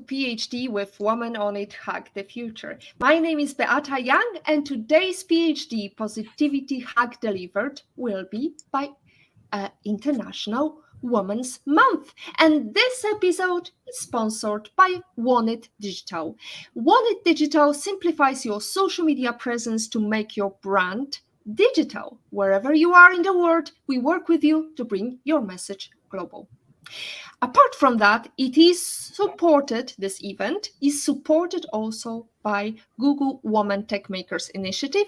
PhD with Women on It Hack the Future. My name is Beata Young, and today's PhD Positivity Hack delivered will be by International Women's Month. And this episode is sponsored by Wanted Digital. Wanted Digital simplifies your social media presence to make your brand digital. Wherever you are in the world, we work with you to bring your message global. Apart from that, this event is supported also by Google Women Techmakers initiative.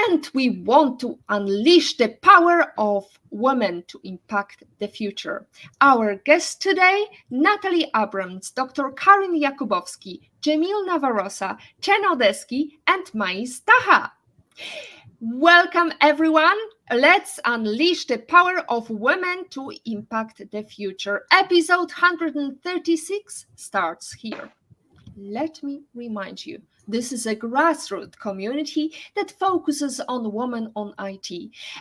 And we want to unleash the power of women to impact the future. Our guests today, Natalie Abrahams, Dr. Karin Jakubowski, Jemille Navarosa, Chen Odesky, and Mais Taha. Welcome, everyone. Let's unleash the power of women to impact the future. Episode 136 starts here. Let me remind you, this is a grassroots community that focuses on women on IT,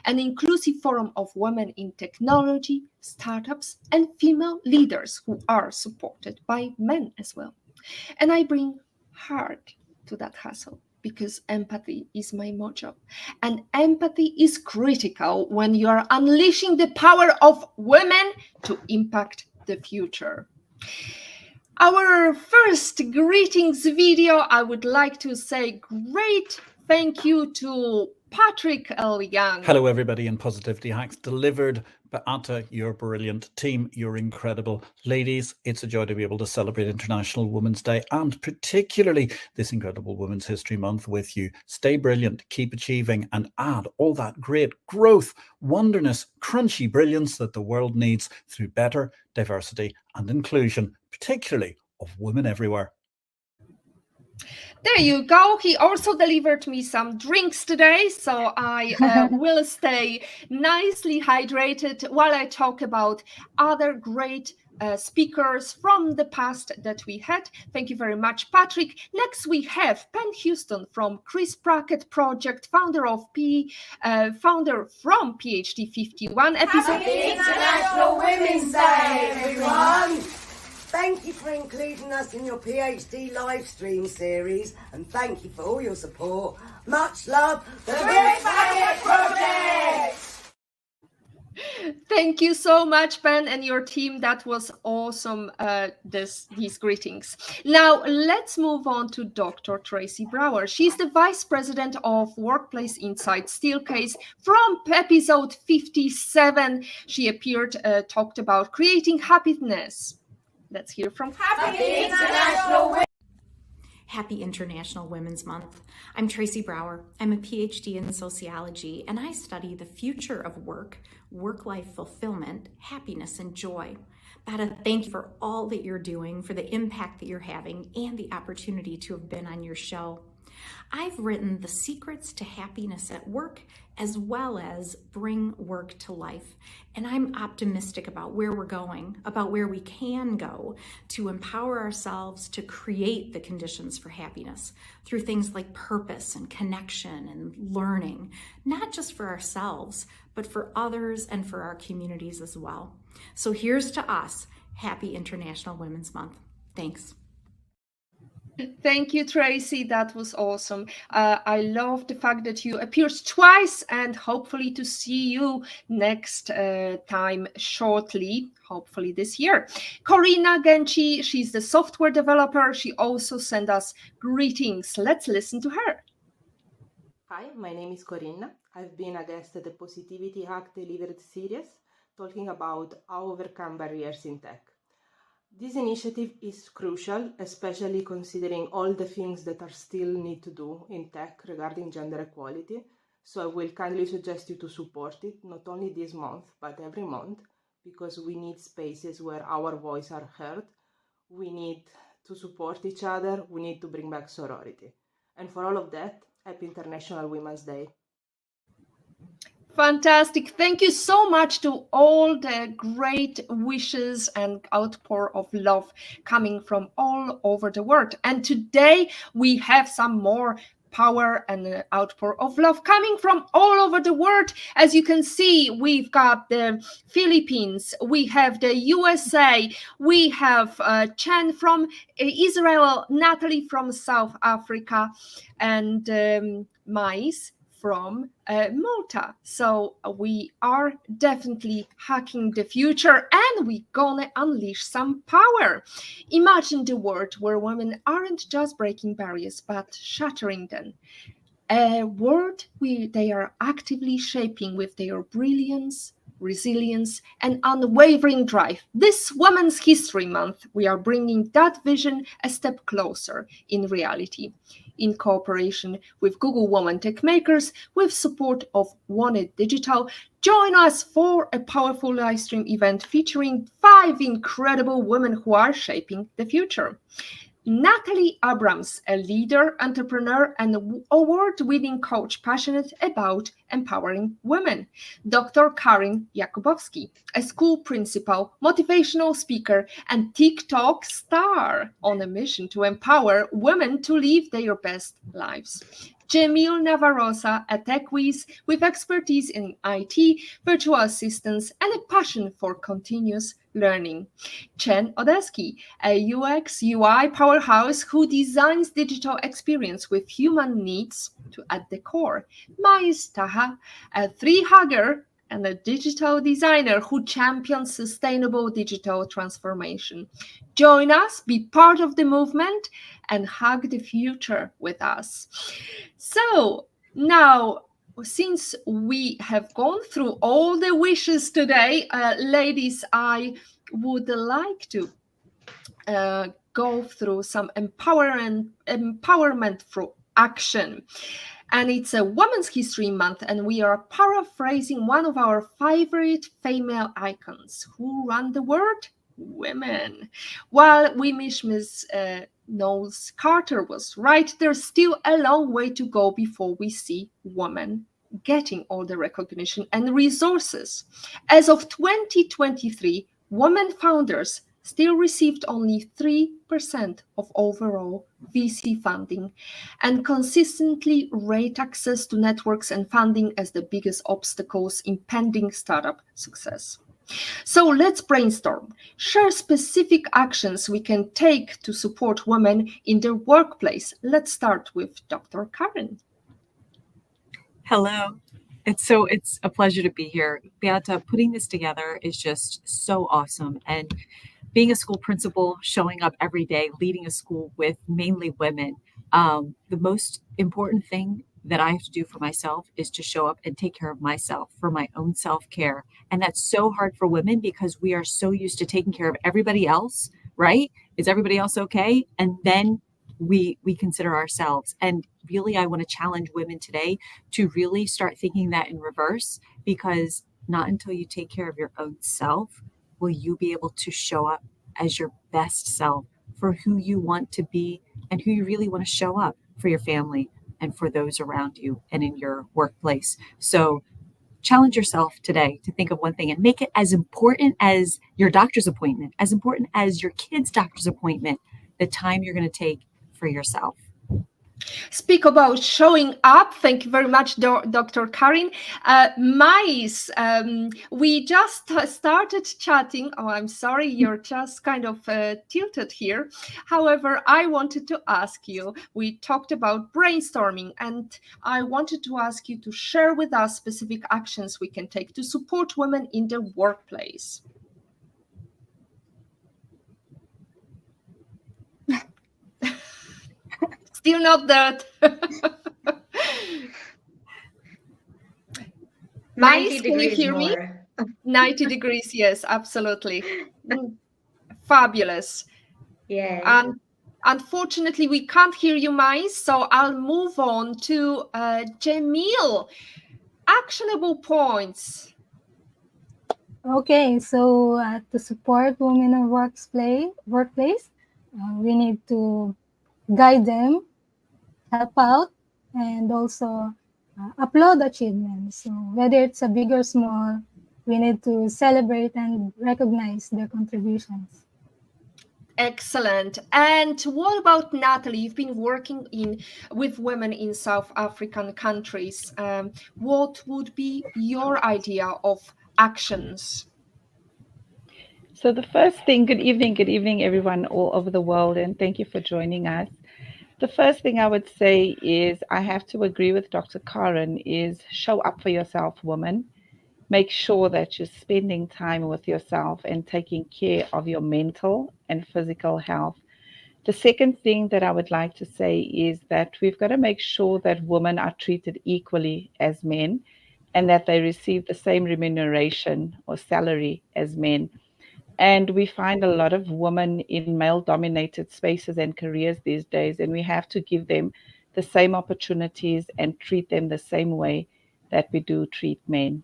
an inclusive forum of women in technology, startups, and female leaders who are supported by men as well. And I bring heart to that hustle, because empathy is my motto. And empathy is critical when you are unleashing the power of women to impact the future. Our first greetings video, I would like to say great thank you to Patrick L. Young. Hello, everybody in Positivity Hacks delivered. Beata, you're brilliant. Team, you're incredible. Ladies, it's a joy to be able to celebrate International Women's Day and particularly this incredible Women's History Month with you. Stay brilliant, keep achieving, and add all that great growth, wonderness, crunchy brilliance that the world needs through better diversity and inclusion, particularly of women everywhere. There you go. He also delivered me some drinks today, so I will stay nicely hydrated while I talk about other great speakers from the past that we had. Thank you very much, Patrick. Next, we have Penn Houston from Chris Prackett Project, founder from PhD 51 episode. Happy International Women's Day, everyone! Thank you for including us in your PhD live stream series, and thank you for all your support. Much love, the Chris Prackett Project! Thank you so much, Ben, and your team. That was awesome, these greetings. Now, let's move on to Dr. Tracy Brower. She's the Vice President of Workplace Insight Steelcase from episode 57. She appeared, talked about creating happiness. Let's hear from Happy International Women's Month. I'm Tracy Brower. I'm a PhD in sociology, and I study the future of work, work-life fulfillment, happiness, and joy. Beata, thank you for all that you're doing, for the impact that you're having, and the opportunity to have been on your show. I've written The Secrets to Happiness at Work, as well as Bring Work to Life. And I'm optimistic about where we're going, about where we can go to empower ourselves to create the conditions for happiness through things like purpose and connection and learning, not just for ourselves, but for others and for our communities as well. So here's to us. Happy International Women's Month. Thanks. Thank you, Tracy. That was awesome. I love the fact that you appeared twice, and hopefully to see you next time shortly, hopefully this year. Corina Genci, she's the software developer. She also sent us greetings. Let's listen to her. Hi, my name is Corinna. I've been a guest at the Positivity Hack Delivered series, talking about how overcome barriers in tech. This initiative is crucial, especially considering all the things that are still need to do in tech regarding gender equality. So I will kindly suggest you to support it, not only this month, but every month, because we need spaces where our voices are heard. We need to support each other. We need to bring back sorority. And for all of that, happy International Women's Day. Fantastic. Thank you so much to all the great wishes and outpour of love coming from all over the world. And today we have some more power and an outpour of love coming from all over the world. As you can see, we've got the Philippines, we have the USA, we have Chen from Israel, Natalie from South Africa, and Mais from Malta. So we are definitely hacking the future, and we're gonna unleash some power. Imagine the world where women aren't just breaking barriers but shattering them. A world they are actively shaping with their brilliance, resilience, and unwavering drive. This Women's History Month, we are bringing that vision a step closer in reality. In cooperation with Google Women Techmakers, with support of Wanted Digital, join us for a powerful live stream event featuring 5 incredible women who are shaping the future. Natalie Abrahams, a leader, entrepreneur, and award-winning coach passionate about empowering women. Dr. Karin Jakubowski, a school principal, motivational speaker, and TikTok star on a mission to empower women to live their best lives. Jemille Navarosa, a tech whiz with expertise in IT, virtual assistants, and a passion for continuous learning. Chen Odesky, a UX UI powerhouse who designs digital experience with human needs at the core. Mais Taha, a treehugger and a digital designer who champions sustainable digital transformation. Join us, be part of the movement, and hug the future with us. So now, since we have gone through all the wishes today, ladies, I would like to go through some empowerment through action. And it's a Women's History Month, and we are paraphrasing one of our favorite female icons. Who run the world? Women. While we wish Miss Knowles Carter was right, there's still a long way to go before we see women getting all the recognition and resources. As of 2023, women founders still received only 3% of overall VC funding and consistently rate access to networks and funding as the biggest obstacles impending startup success. So let's brainstorm, share specific actions we can take to support women in their workplace. Let's start with Dr. Karin. Hello. It's a pleasure to be here. Beata, putting this together is just so awesome. And being a school principal, showing up every day, leading a school with mainly women, the most important thing that I have to do for myself is to show up and take care of myself for my own self-care. And that's so hard for women because we are so used to taking care of everybody else, right? Is everybody else okay? And then we consider ourselves. And really, I want to challenge women today to really start thinking that in reverse, because not until you take care of your own self will you be able to show up as your best self for who you want to be and who you really want to show up for your family and for those around you and in your workplace. So challenge yourself today to think of one thing and make it as important as your doctor's appointment, as important as your kid's doctor's appointment, the time you're going to take for yourself. Speak about showing up. Thank you very much, Dr. Karin. Mais, we just started chatting. Oh, I'm sorry, you're just kind of tilted here. However, I wanted to ask you, we talked about brainstorming, and I wanted to ask you to share with us specific actions we can take to support women in the workplace. Still not that. 90 can you hear more. me? 90 degrees, yes, absolutely. Fabulous. Yeah. And unfortunately, we can't hear you, Mais, so I'll move on to Jemille. Actionable points. Okay, so to support women in workplace, we need to guide them, help out, and also applaud achievements. So whether it's a big or small, we need to celebrate and recognize their contributions. Excellent. And what about Natalie? You've been working with women in South African countries. What would be your idea of actions? So the first thing, good evening, everyone all over the world, and thank you for joining us. The first thing I would say is I have to agree with Dr. Karen is show up for yourself, woman. Make sure that you're spending time with yourself and taking care of your mental and physical health. The second thing that I would like to say is that we've got to make sure that women are treated equally as men and that they receive the same remuneration or salary as men. And we find a lot of women in male dominated spaces and careers these days, and we have to give them the same opportunities and treat them the same way that we do treat men.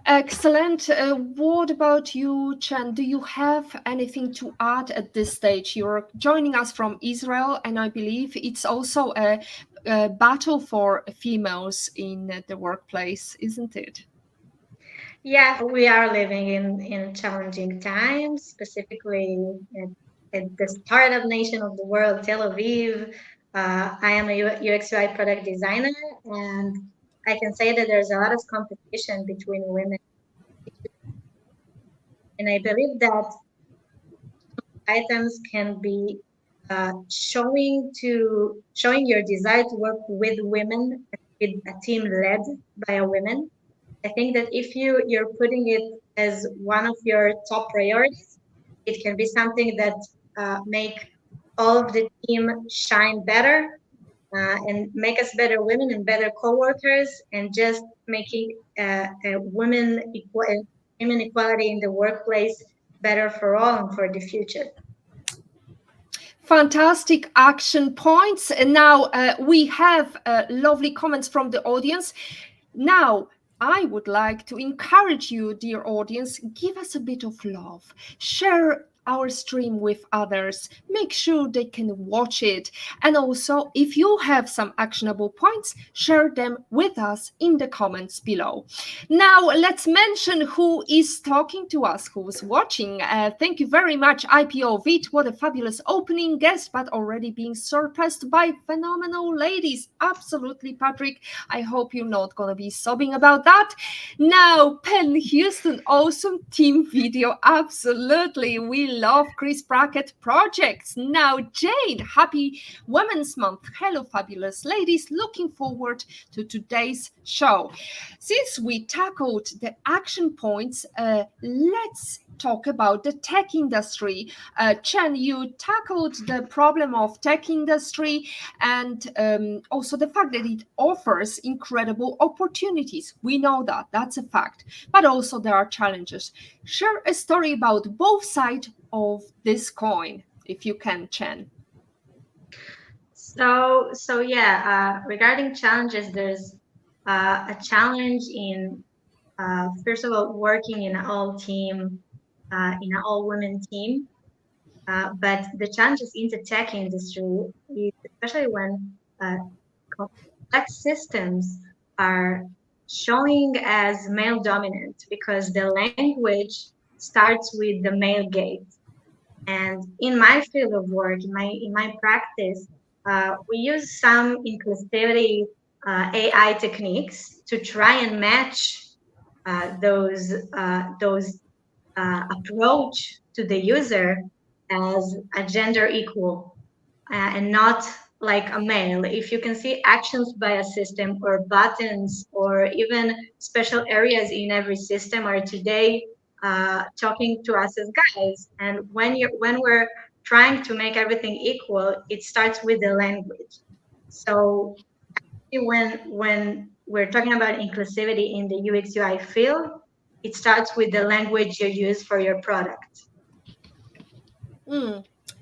Excellent. What about you, Chen? Do you have anything to add at this stage? You're joining us from Israel, and I believe it's also a battle for females in the workplace, isn't it? Yeah, we are living in challenging times, specifically at the startup nation of the world, Tel Aviv. I am a UX UI product designer, and I can say that there's a lot of competition between women. And I believe that items can be showing your desire to work with women, with a team led by a woman. I think that if you're putting it as one of your top priorities, it can be something that make all of the team shine better and make us better women and better co-workers, and just making women equality in the workplace better for all and for the future. Fantastic action points. And now we have lovely comments from the audience. Now, I would like to encourage you, dear audience, give us a bit of love. Share our stream with others. Make sure they can watch it. And also, if you have some actionable points, share them with us in the comments below. Now, let's mention who is talking to us, who's watching. Thank you very much, IPO Vit. What a fabulous opening guest, but already being surpassed by phenomenal ladies. Absolutely, Patrick. I hope you're not going to be sobbing about that. Now, Penn Houston, awesome team video. Absolutely. We love Chris Brackett projects. Now, Jane, happy Women's Month. Hello, fabulous ladies. Looking forward to today's show. Since we tackled the action points, let's talk about the tech industry. Chen, you tackled the problem of tech industry and also the fact that it offers incredible opportunities. We know that, that's a fact. But also there are challenges. Share a story about both sides of this coin, if you can, Chen. So yeah, regarding challenges, there's a challenge in first of all working in an all team, in an all women team. But the challenges in the tech industry, especially when complex systems are showing as male dominant, because the language starts with the male gaze. And in my field of work, in my practice, we use some inclusivity AI techniques to try and match those approach to the user as a gender equal and not like a male. If you can see actions by a system or buttons or even special areas in every system are today talking to us as guys. And when we're trying to make everything equal, it starts with the language. So when we're talking about inclusivity in the UX UI field, it starts with the language you use for your product.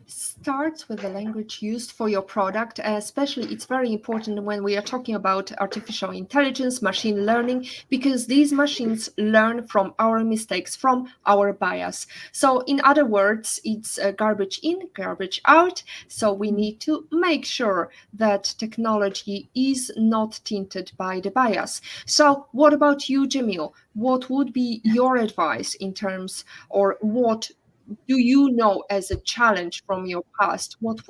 Starts with the language used for your product. Especially, it's very important when we are talking about artificial intelligence, machine learning, because these machines learn from our mistakes, from our bias. So in other words, it's garbage in, garbage out. So we need to make sure that technology is not tinted by the bias. So what about you, Jemille? What would be your advice in terms, or what do you know as a challenge from your past? What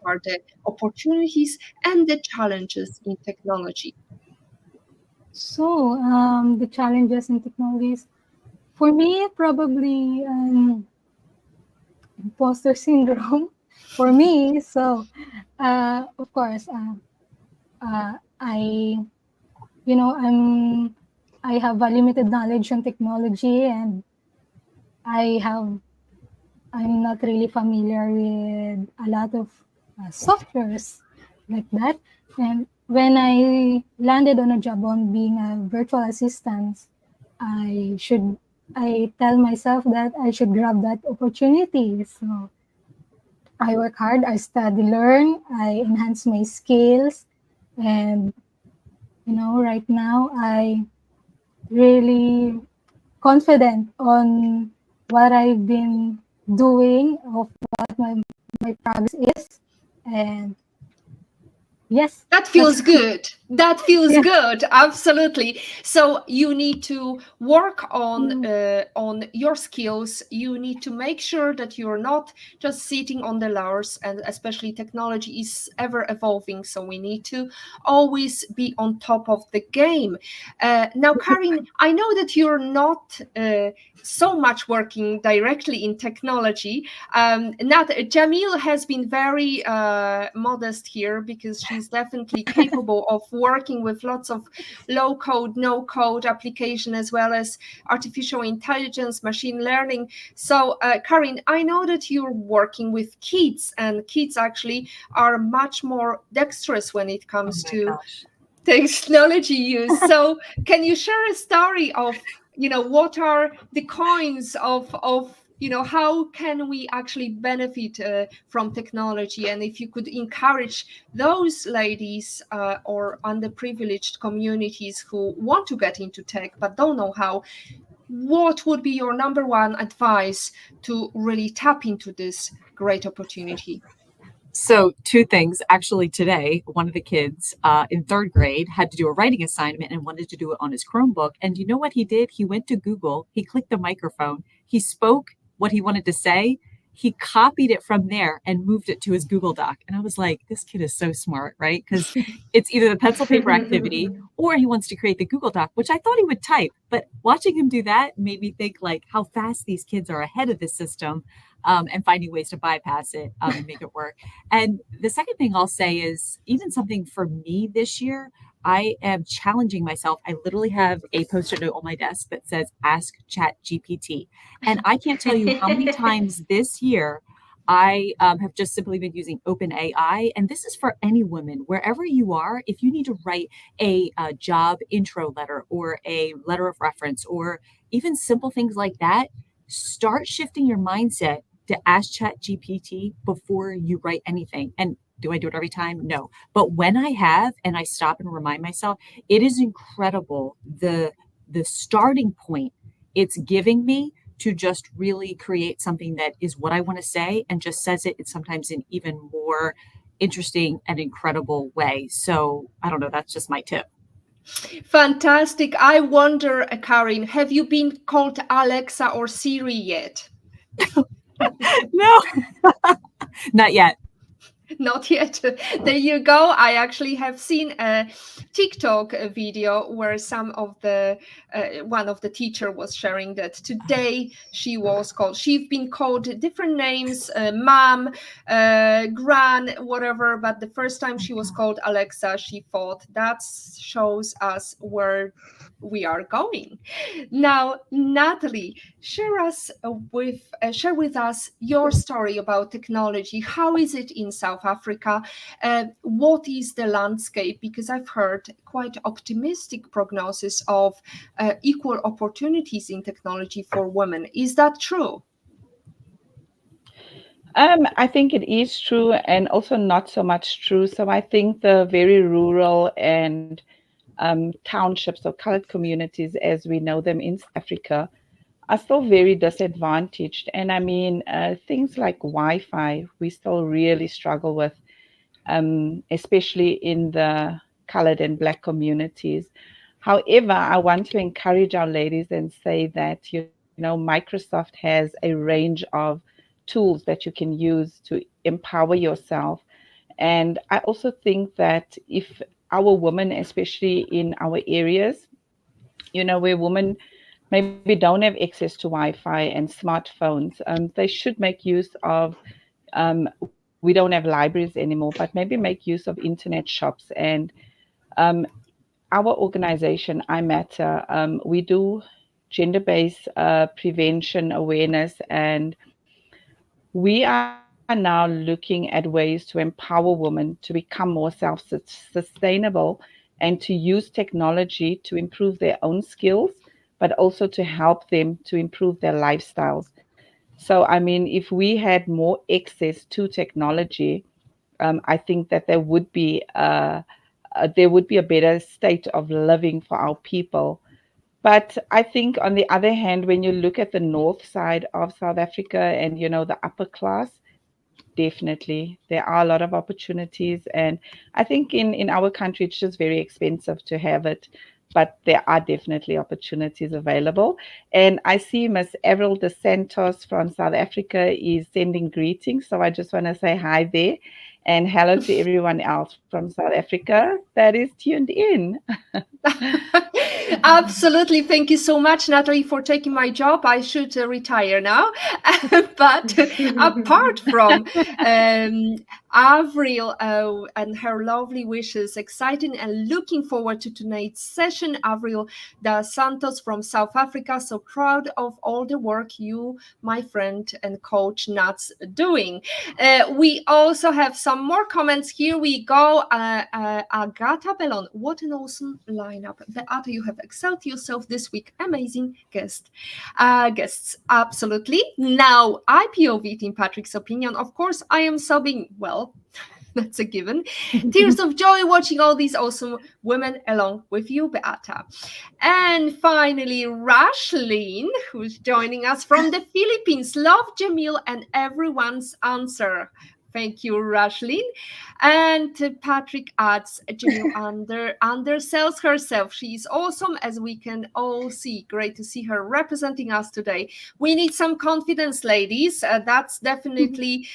are the opportunities and the challenges in technology? So, the challenges in technologies, for me, probably imposter syndrome for me. So, of course, I, I have a limited knowledge on technology, and I have I'm not really familiar with a lot of softwares like that. And when I landed on a job on being a virtual assistant, I tell myself that I should grab that opportunity. So I work hard, I study, learn, I enhance my skills, and right now I really confident on what I've been doing, of what my progress is, and yes, That feels good. That feels yeah. good. Absolutely. So you need to work on your skills. You need to make sure that you're not just sitting on the laurels, and especially technology is ever evolving. So we need to always be on top of the game. Now, Karin, I know that you're not so much working directly in technology. Jemille has been very modest here, because she's definitely capable of working with lots of low code, no code application, as well as artificial intelligence, machine learning. So, Karin, I know that you're working with kids, and kids actually are much more dexterous when it comes to technology use. So, can you share a story of, what are the coins of how can we actually benefit from technology? And if you could encourage those ladies or underprivileged communities who want to get into tech but don't know how, what would be your number one advice to really tap into this great opportunity? So, two things. Actually, today, one of the kids in third grade had to do a writing assignment and wanted to do it on his Chromebook. And you know what he did? He went to Google, he clicked the microphone, he spoke what he wanted to say, he copied it from there and moved it to his Google Doc. And I was like, this kid is so smart, right? Because it's either the pencil paper activity or he wants to create the Google Doc, which I thought he would type. But watching him do that made me think like how fast these kids are ahead of the system. And finding ways to bypass it and make it work. And the second thing I'll say is even something for me this year, I am challenging myself. I literally have a post-it note on my desk that says, ask Chat GPT. And I can't tell you how many times this year I have just simply been using OpenAI. And this is for any woman, wherever you are, if you need to write a job intro letter or a letter of reference, or even simple things like that, start shifting your mindset to ask Chat GPT before you write anything. And do I do it every time? No. But when I have, and I stop and remind myself, it is incredible the starting point it's giving me to just really create something that is what I want to say, and just says it sometimes in even more interesting and incredible way. So I don't know, that's just my tip. Fantastic. I wonder, Karin, have you been called Alexa or Siri yet? No, not yet. Not yet. There you go. I actually have seen a TikTok video where some of the one of the teacher was sharing that today she's been called different names, mom, gran, whatever, but the first time she was called Alexa, she thought that shows us where we are going. Now, Natalie, share with us your story about technology. How is it in South Africa? What is the landscape? Because I've heard quite optimistic prognosis of equal opportunities in technology for women. Is that true? I think it is true, and also not so much true. So I think the very rural and townships or colored communities, as we know them in South Africa, are still very disadvantaged. And I mean, things like Wi-Fi, we still really struggle with, especially in the colored and Black communities. However, I want to encourage our ladies and say that, Microsoft has a range of tools that you can use to empower yourself. And I also think that if our women, especially in our areas, where women maybe don't have access to Wi-Fi and smartphones, they should make use of, we don't have libraries anymore, but maybe make use of internet shops. And um, our organization, I Matter, we do gender-based prevention awareness, and we are now looking at ways to empower women to become more self-sustainable and to use technology to improve their own skills, but also to help them to improve their lifestyles. So, I mean, if we had more access to technology, I think that there would be a better state of living for our people. But I think, on the other hand, when you look at the north side of South Africa and the upper class, definitely there are a lot of opportunities. And I think in our country it's just very expensive to have it, but there are definitely opportunities available. And I see Miss Avril De Santos from South Africa is sending greetings, so I just want to say hi there, and hello to everyone else from South Africa that is tuned in. Absolutely. Thank you so much, Natalie, for taking my job. I should retire now. But apart from Avril and her lovely wishes, exciting and looking forward to tonight's session, Avril Da Santos from South Africa. So proud of all the work you, my friend and coach Nat's doing. We also have some more comments. Here we go. Agata Bellon, what an awesome lineup. Beata, you have excelled yourself this week. Amazing guests, absolutely. Now, I POV'd in Patrick's opinion. Of course, I am sobbing. Well, that's a given. Tears of joy watching all these awesome women along with you, Beata. And finally, Rashlyn, who's joining us from the Philippines. Love Jemille and everyone's answer. Thank you, Rashlyn. And Patrick adds, Jemille undersells herself. She is awesome, as we can all see. Great to see her representing us today. We need some confidence, ladies. That's definitely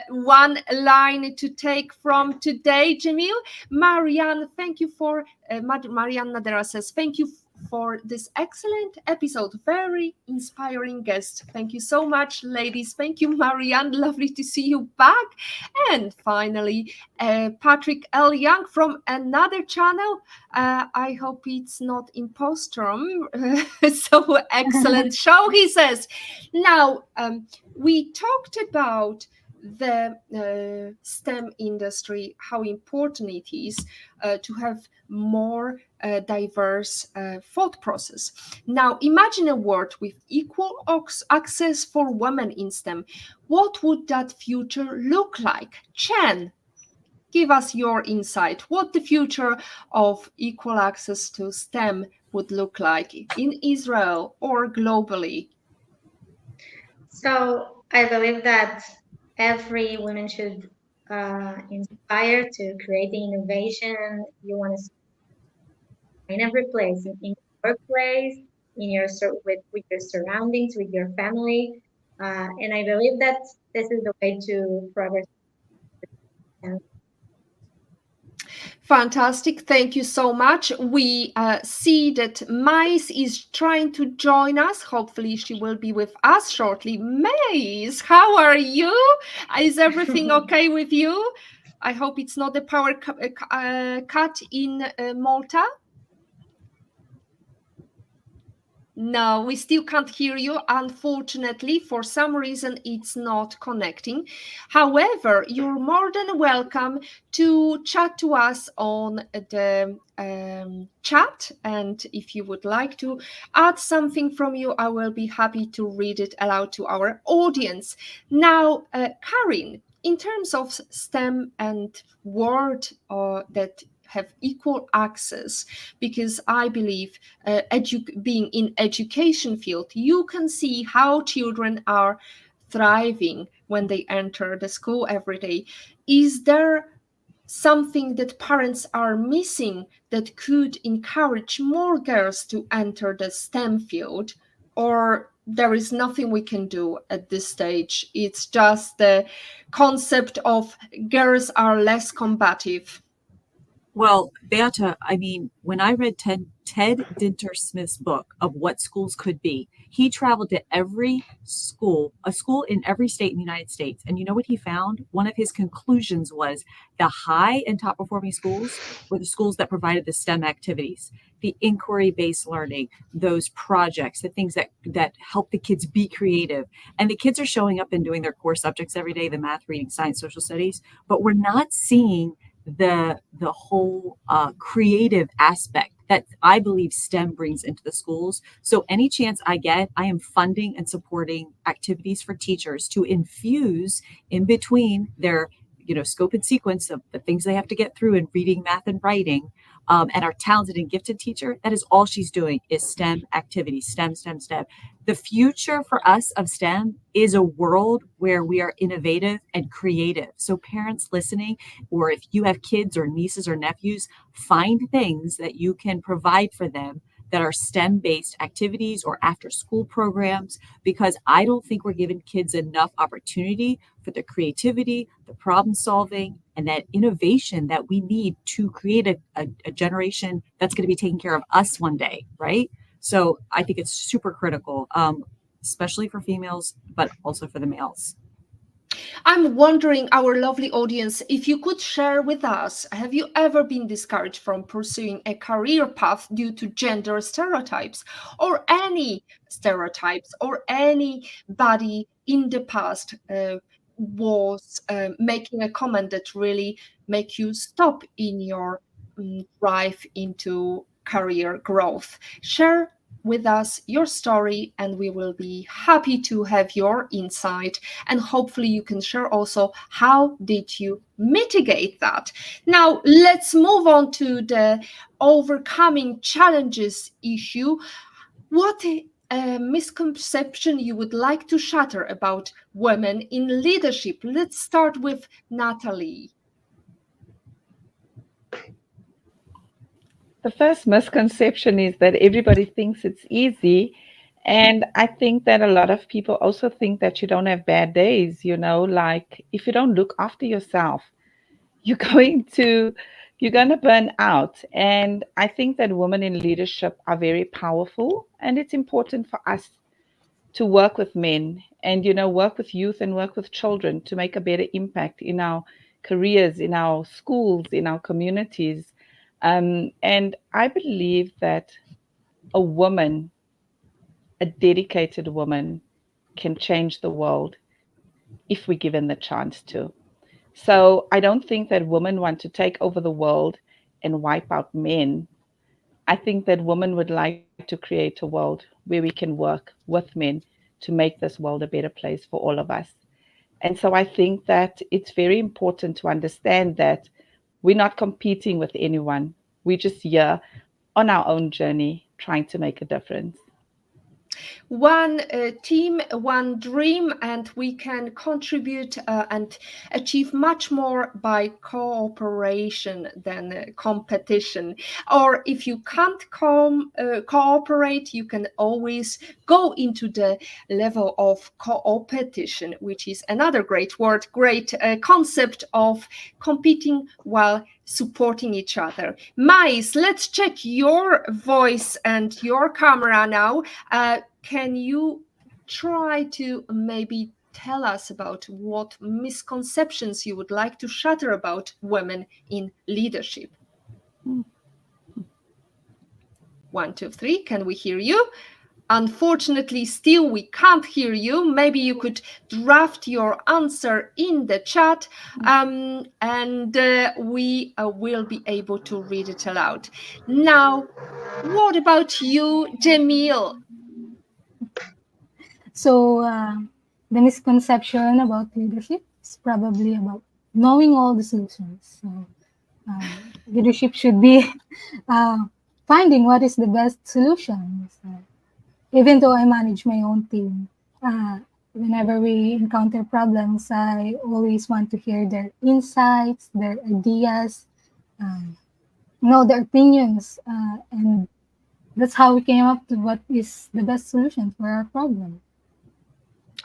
one line to take from today, Jemille. Marianne, thank you for, Marianne Nadera says, thank you for this excellent episode. Very inspiring guest. Thank you so much, ladies. Thank you, Marianne. Lovely to see you back. And finally, Patrick L. Young from another channel. I hope it's not Impostrum. So excellent show, he says. Now, we talked about the STEM industry, how important it is to have more diverse thought process. Now, imagine a world with equal access for women in STEM. What would that future look like? Chen, give us your insight. What the future of equal access to STEM would look like in Israel or globally? So I believe that every woman should inspire to create the innovation you want to see in every place, in your workplace, in your with your surroundings, with your family, and I believe that this is the way to progress. Fantastic. Thank you so much. We see that Mais is trying to join us. Hopefully she will be with us shortly. Mais, how are you? Is everything okay with you? I hope it's not a power cut in Malta. No, we still can't hear you. Unfortunately, for some reason, it's not connecting. However, you're more than welcome to chat to us on the chat. And if you would like to add something from you, I will be happy to read it aloud to our audience. Now, Karin, in terms of STEM and word that have equal access, because I believe being in education field, you can see how children are thriving when they enter the school every day. Is there something that parents are missing that could encourage more girls to enter the STEM field? Or there is nothing we can do at this stage. It's just the concept of girls are less combative. Well, Beata, I mean, when I read Ted Dintersmith's book of what schools could be, he traveled to every school, a school in every state in the United States. And you know what he found? One of his conclusions was the high and top performing schools were the schools that provided the STEM activities, the inquiry-based learning, those projects, the things that help the kids be creative. And the kids are showing up and doing their core subjects every day, the math, reading, science, social studies, but we're not seeing the whole creative aspect that I believe STEM brings into the schools. So any chance I get, I am funding and supporting activities for teachers to infuse in between their scope and sequence of the things they have to get through in reading, math, and writing. And our talented and gifted teacher, that is all she's doing is STEM activities, STEM. The future for us of STEM is a world where we are innovative and creative. So parents listening, or if you have kids or nieces or nephews, find things that you can provide for them that are STEM-based activities or after-school programs, because I don't think we're giving kids enough opportunity for the creativity, the problem-solving, and that innovation that we need to create a generation that's going to be taking care of us one day, right? So I think it's super critical, especially for females, but also for the males. I'm wondering, our lovely audience, if you could share with us, have you ever been discouraged from pursuing a career path due to gender stereotypes, or any stereotypes, or anybody in the past was making a comment that really make you stop in your drive into career growth? Share with us your story, and we will be happy to have your insight, and hopefully you can share also how did you mitigate that. Now let's move on to the overcoming challenges issue. What misconception you would like to shatter about women in leadership? Let's start with Natalie. The first misconception is that everybody thinks it's easy. And I think that a lot of people also think that you don't have bad days, like if you don't look after yourself, you're going to burn out. And I think that women in leadership are very powerful, and it's important for us to work with men and, work with youth and work with children to make a better impact in our careers, in our schools, in our communities. And I believe that a woman, a dedicated woman, can change the world if we're given the chance to. So I don't think that women want to take over the world and wipe out men. I think that women would like to create a world where we can work with men to make this world a better place for all of us. And so I think that it's very important to understand that we're not competing with anyone. We're just here on our own journey, trying to make a difference. One team, one dream, and we can contribute and achieve much more by cooperation than competition. Or if you can't cooperate, you can always go into the level of co-opetition, which is another great word, great concept of competing while supporting each other. Mais, let's check your voice and your camera now. Can you try to maybe tell us about what misconceptions you would like to shatter about women in leadership? 1, 2, 3. Can we hear you? Unfortunately, still we can't hear you. Maybe you could draft your answer in the chat, and we will be able to read it aloud. Now, what about you, Jemille? So the misconception about leadership is probably about knowing all the solutions. So leadership should be finding what is the best solution. So, even though I manage my own team, whenever we encounter problems, I always want to hear their insights, their ideas, their opinions, and that's how we came up to what is the best solution for our problem.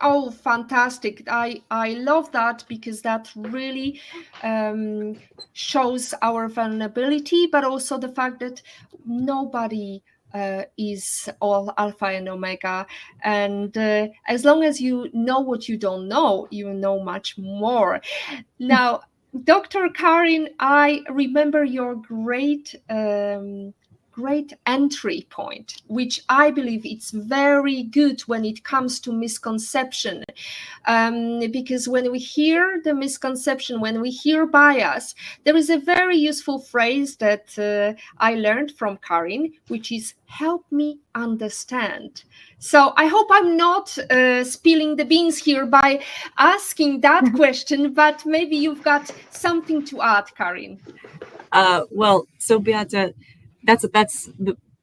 Oh, fantastic. I love that, because that really shows our vulnerability, but also the fact that nobody is all alpha and omega. And as long as you know what you don't know, you know much more. Now, Dr. Karin, I remember your great entry point, which I believe it's very good when it comes to misconception. Because when we hear the misconception, when we hear bias, there is a very useful phrase that I learned from Karin, which is "help me understand." So I hope I'm not spilling the beans here by asking that question, but maybe you've got something to add, Karin. Well, so Beata, that's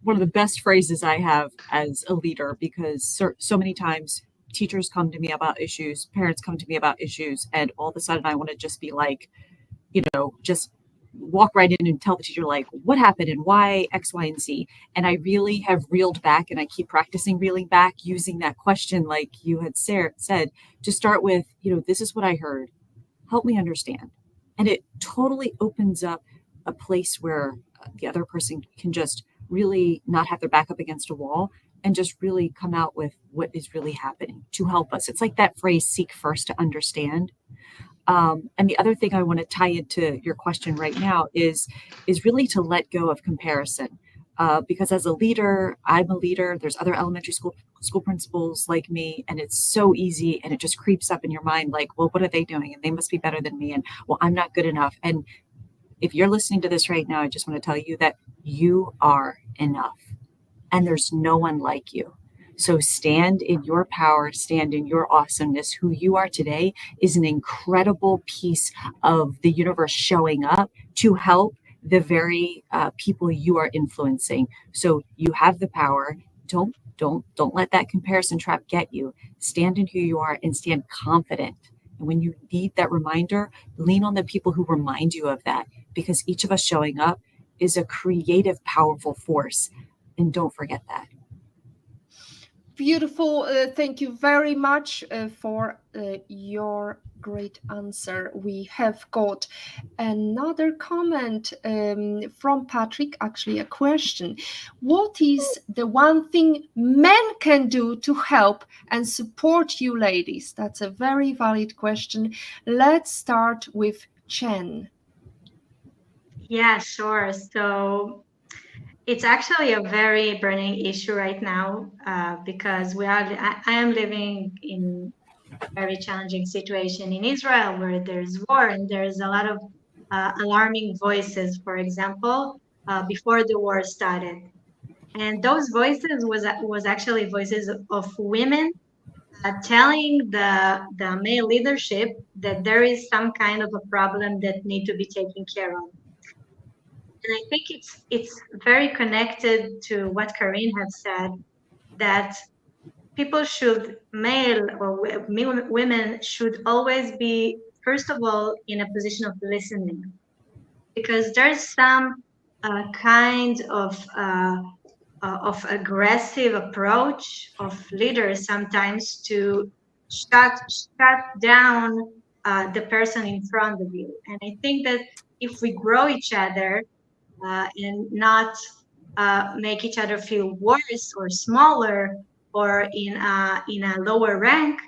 one of the best phrases I have as a leader, because so many times teachers come to me about issues, parents come to me about issues, and all of a sudden I want to just be like, just walk right in and tell the teacher, like, what happened and why X, Y, and Z. And I really have reeled back, and I keep practicing reeling back using that question, like you had said, to start with, this is what I heard. Help me understand. And it totally opens up a place where the other person can just really not have their back up against a wall and just really come out with what is really happening to help us. It's like that phrase, seek first to understand. And the other thing I want to tie into your question right now is really to let go of comparison. Because as a leader, I'm a leader. There's other elementary school principals like me, and it's so easy, and it just creeps up in your mind like, well, what are they doing? And they must be better than me. And well, I'm not good enough. And if you're listening to this right now, I just want to tell you that you are enough, and there's no one like you. So stand in your power, stand in your awesomeness. Who you are today is an incredible piece of the universe showing up to help the very people you are influencing. So you have the power. Don't let that comparison trap get you. Stand in who you are and stand confident. And when you need that reminder, lean on the people who remind you of that, because each of us showing up is a creative, powerful force. And don't forget that. Beautiful. Thank you very much for your great answer. We have got another comment from Patrick, actually a question. What is the one thing men can do to help and support you ladies? That's a very valid question. Let's start with Chen. Yeah, sure. So it's actually a very burning issue right now because I am living in a very challenging situation in Israel where there's war and there's a lot of alarming voices, for example, before the war started. And those voices was actually voices of women telling the male leadership that there is some kind of a problem that need to be taken care of. And I think it's very connected to what Karin had said, that people should, male or women should always be, first of all, in a position of listening, because there's some kind of aggressive approach of leaders sometimes to shut down the person in front of you. And I think that if we grow each other and not make each other feel worse or smaller or in a lower rank,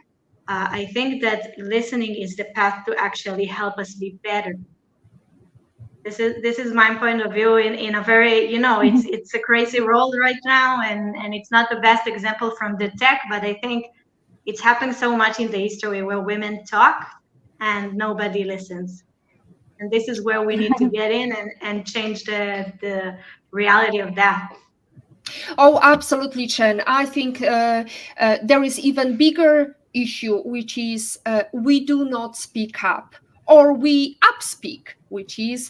I think that listening is the path to actually help us be better. This is my point of view in a very, it's a crazy world right now, and it's not the best example from the tech, but I think it's happened so much in the history where women talk and nobody listens. And this is where we need to get in and change the reality of that. Oh, absolutely, Chen. I think there is even bigger issue, which is we do not speak up, or we upspeak, which is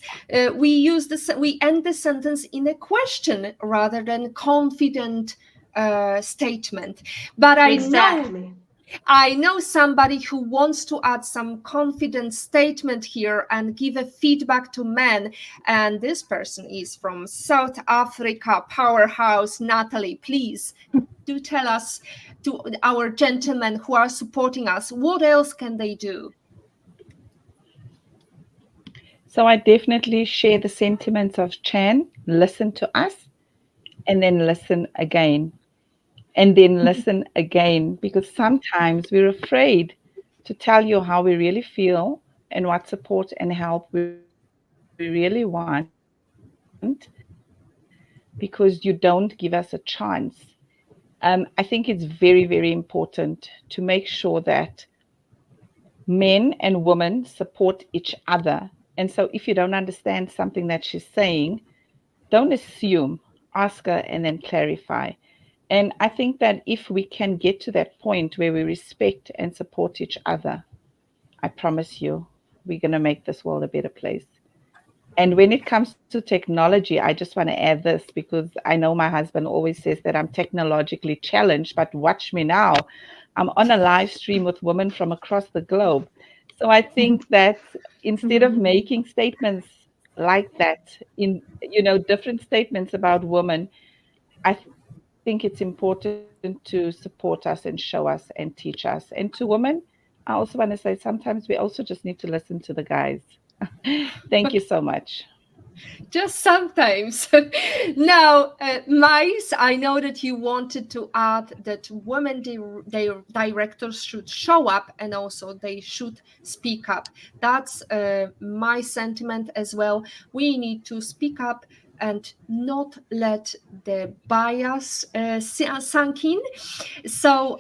we end the sentence in a question rather than confident statement. But I exactly. I know somebody who wants to add some confident statement here and give a feedback to men. And this person is from South Africa, powerhouse. Natalie, please do tell us, to our gentlemen who are supporting us, what else can they do? So I definitely share the sentiments of Chen. Listen to us and then listen again. And then listen again, because sometimes we're afraid to tell you how we really feel and what support and help we really want, because you don't give us a chance. I think it's very, very important to make sure that men and women support each other. And so if you don't understand something that she's saying, don't assume, ask her and then clarify. And I think that if we can get to that point where we respect and support each other, I promise you, we're going to make this world a better place. And when it comes to technology, I just want to add this, because I know my husband always says that I'm technologically challenged, but watch me now. I'm on a live stream with women from across the globe. So I think that instead of making statements like that, in different statements about women, I think it's important to support us and show us and teach us. And to women, I also want to say sometimes we also just need to listen to the guys. Thank you so much. Just sometimes. Now, Mais, I know that you wanted to add that women directors should show up and also they should speak up. That's my sentiment as well. We need to speak up and not let the bias sunk in. So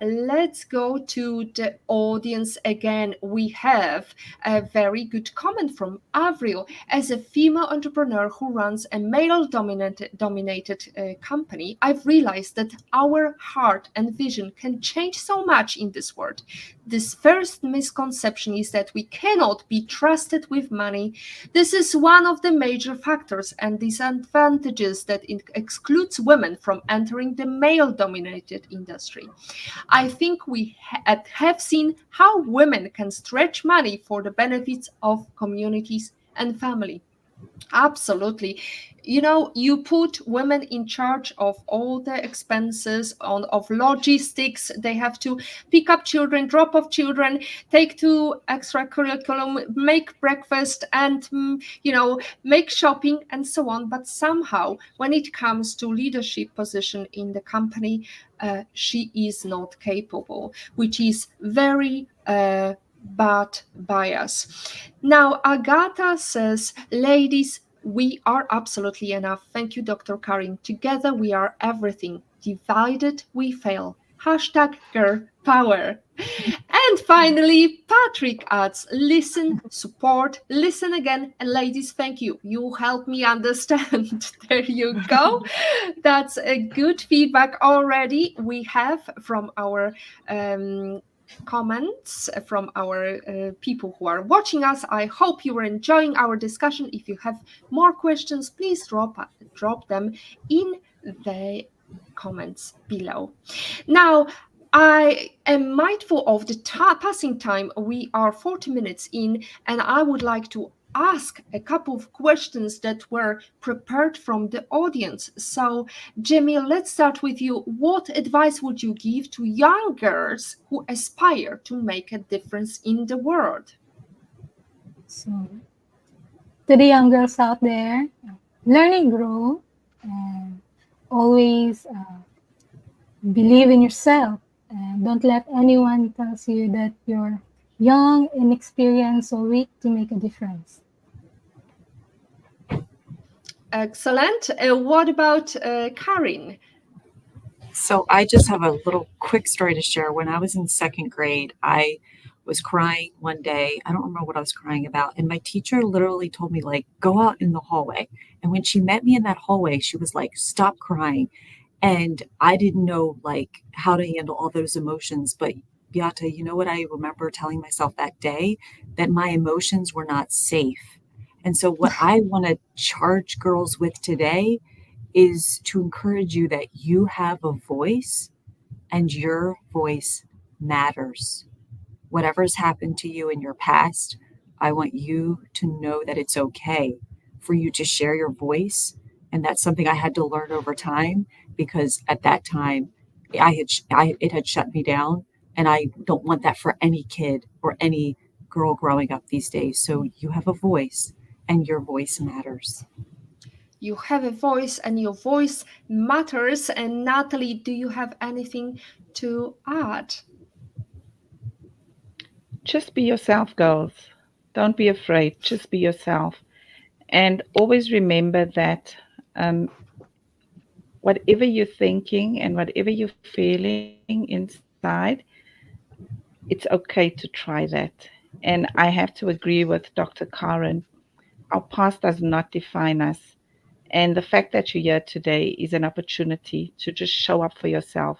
let's go to the audience again. We have a very good comment from Avril. As a female entrepreneur who runs a male-dominated company, I've realized that our heart and vision can change so much in this world. This first misconception is that we cannot be trusted with money. This is one of the major factors and disadvantages that excludes women from entering the male-dominated industry. I think we have seen how women can stretch money for the benefits of communities and family. Absolutely. You put women in charge of all the expenses of logistics. They have to pick up children, drop off children, take to extracurriculum, make breakfast, and make shopping and so on. But somehow, when it comes to leadership position in the company, she is not capable, which is very bad bias. Now, Agatha says, ladies, we are absolutely enough. Thank you, Dr. Karin. Together we are everything. Divided we fail. Hashtag girl power. And finally, Patrick adds, listen, support, listen again. And ladies, thank you. You helped me understand. There you go. That's a good feedback already we have from our comments from our people who are watching us. I hope you are enjoying our discussion. If you have more questions, please drop them in the comments below. Now, I am mindful of the passing time. We are 40 minutes in, and I would like to ask a couple of questions that were prepared from the audience. So, Jemille, let's start with you. What advice would you give to young girls who aspire to make a difference in the world? So, to the young girls out there, learn and grow, and always believe in yourself. And don't let anyone tell you that you're young, inexperienced, or weak to make a difference. Excellent. What about Karin? So I just have a little quick story to share. When I was in second grade, I was crying one day. I don't remember what I was crying about. And my teacher literally told me, like, go out in the hallway. And when she met me in that hallway, she was like, stop crying. And I didn't know, like, how to handle all those emotions. But Beata, you know what I remember telling myself that day? That my emotions were not safe. And so what I want to charge girls with today is to encourage you that you have a voice and your voice matters. Whatever's happened to you in your past, I want you to know that it's okay for you to share your voice. And that's something I had to learn over time, because at that time it had shut me down. And I don't want that for any kid or any girl growing up these days. So you have a voice, and your voice matters. You have a voice, and your voice matters. And Natalie, do you have anything to add? Just be yourself, girls. Don't be afraid. Just be yourself. And always remember that whatever you're thinking and whatever you're feeling inside, it's okay to try that. And I have to agree with Dr. Karen. Our past does not define us. And the fact that you're here today is an opportunity to just show up for yourself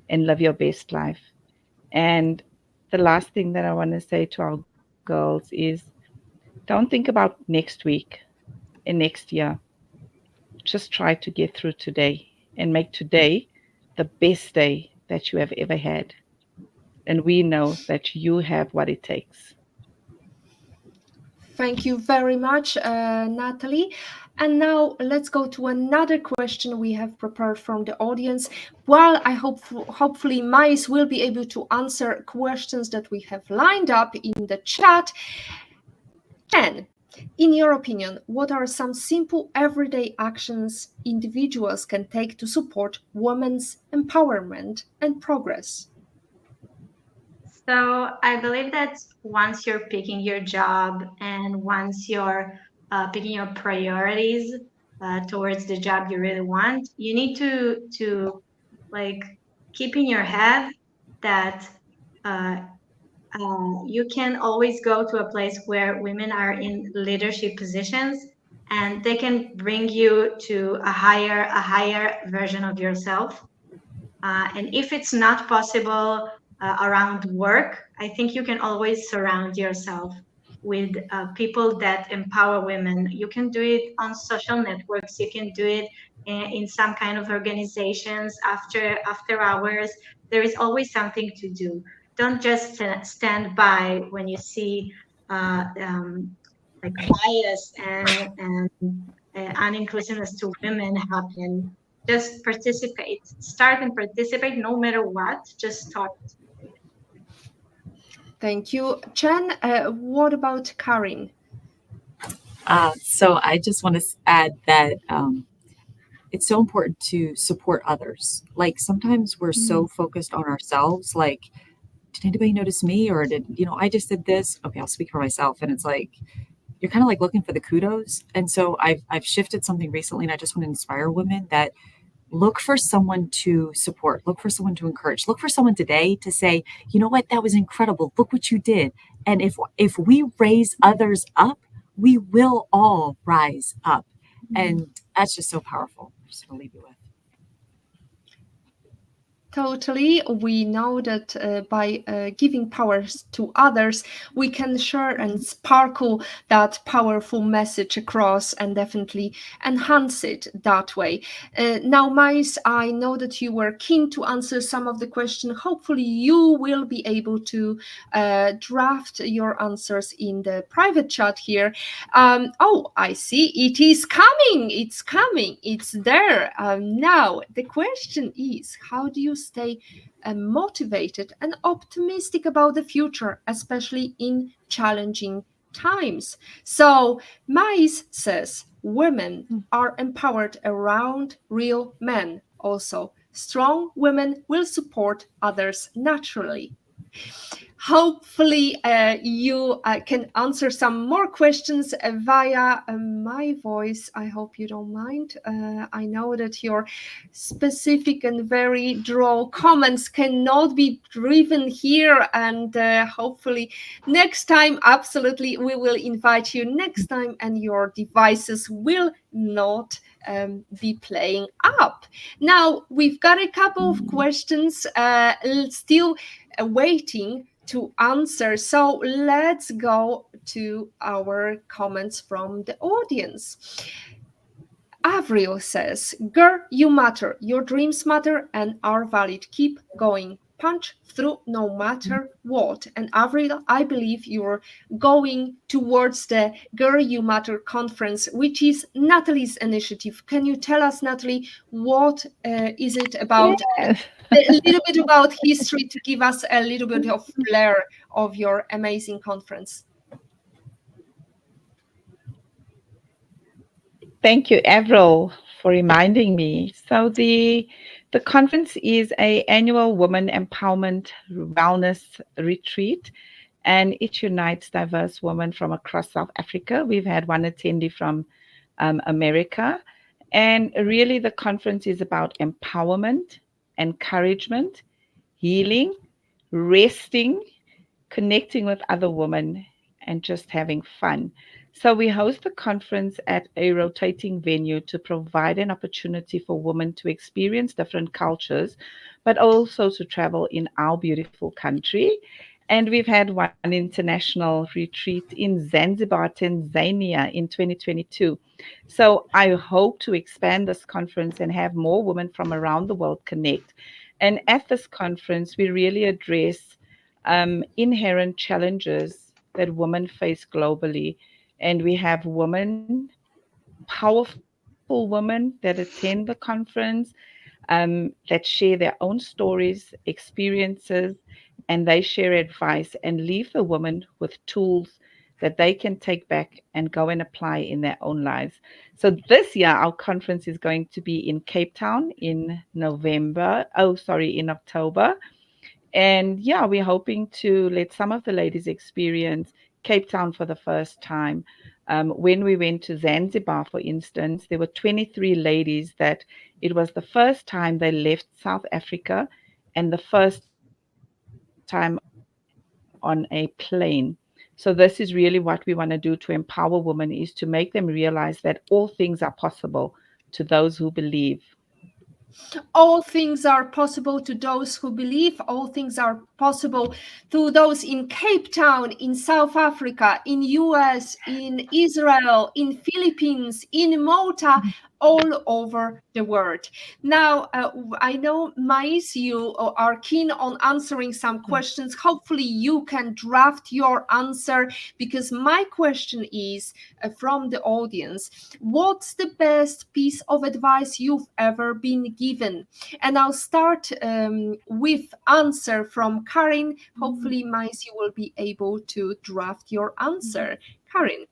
and live your best life. And the last thing that I want to say to our girls is, don't think about next week and next year. Just try to get through today and make today the best day that you have ever had. And we know that you have what it takes. Thank you very much, Natalie. And now let's go to another question we have prepared from the audience. Well, I hope hopefully Mais will be able to answer questions that we have lined up in the chat. Chen, in your opinion, what are some simple everyday actions individuals can take to support women's empowerment and progress? So I believe that once you're picking your job and once you're picking your priorities towards the job you really want, you need to like keep in your head that you can always go to a place where women are in leadership positions, and they can bring you to a higher version of yourself. And if it's not possible around work, I think you can always surround yourself with people that empower women. You can do it on social networks. You can do it in some kind of organizations after hours. There is always something to do. Don't just stand by when you see like bias and uninclusiveness to women happen. Just participate. Start and participate no matter what. Just start. Thank you. Chen, what about Karin? So I just want to add that it's so important to support others. Like sometimes we're so focused on ourselves, like, did anybody notice me? Or did, I just did this. Okay, I'll speak for myself. And it's like, you're kind of like looking for the kudos. And so I've shifted something recently, and I just want to inspire women that look for someone to support, look for someone to encourage, look for someone today to say, you know what, that was incredible. Look what you did. And if we raise others up, we will all rise up. And that's just so powerful. I'm just going to leave you with. Totally. We know that by giving powers to others, we can share and sparkle that powerful message across and definitely enhance it that way. Now, Mais, I know that you were keen to answer some of the questions. Hopefully, you will be able to draft your answers in the private chat here. Oh, I see. It is coming. It's coming. It's there. Now, the question is, how do you stay motivated and optimistic about the future, especially in challenging times? So Mais says women are empowered around real men. Also, strong women will support others naturally. Hopefully you can answer some more questions via my voice. I hope you don't mind. I know that your specific and very droll comments cannot be driven here, and hopefully next time, absolutely, we will invite you next time, and your devices will not be playing up. Now, we've got a couple of questions still waiting to answer. So let's go to our comments from the audience. Avril says, girl, you matter. Your dreams matter and are valid. Keep going. punch through no matter what. And Avril, I believe you're going towards the Girl You Matter conference, which is Natalie's initiative. Can you tell us, Natalie, what is it about? Yes. A little bit about history to give us a little bit of flair of your amazing conference. Thank you, Avril, for reminding me. So the conference is an annual women empowerment wellness retreat, and it unites diverse women from across South Africa. We've had one attendee from America, and really the conference is about empowerment, encouragement, healing, resting, connecting with other women, and just having fun. So we host the conference at a rotating venue to provide an opportunity for women to experience different cultures, but also to travel in our beautiful country. And we've had one international retreat in Zanzibar, Tanzania in 2022. So I hope to expand this conference and have more women from around the world connect. And at this conference, we really address inherent challenges that women face globally. And we have women, powerful women that attend the conference, that share their own stories, experiences, and they share advice and leave the women with tools that they can take back and go and apply in their own lives. So this year, our conference is going to be in Cape Town in in October. And yeah, we're hoping to let some of the ladies experience Cape Town for the first time. When we went to Zanzibar, for instance, there were 23 ladies that it was the first time they left South Africa and the first time on a plane. So this is really what we want to do to empower women, is to make them realize that all things are possible to those who believe. All things are possible to those who believe. All things are possible to those in Cape Town, in South Africa, in US, in Israel, in Philippines, in Malta, all over the world. Now, I know, Mais, you are keen on answering some questions. Hopefully you can draft your answer, because my question is from the audience: what's the best piece of advice you've ever been given? And I'll start with answer from Karin. Hopefully, Mais, you will be able to draft your answer. Karin.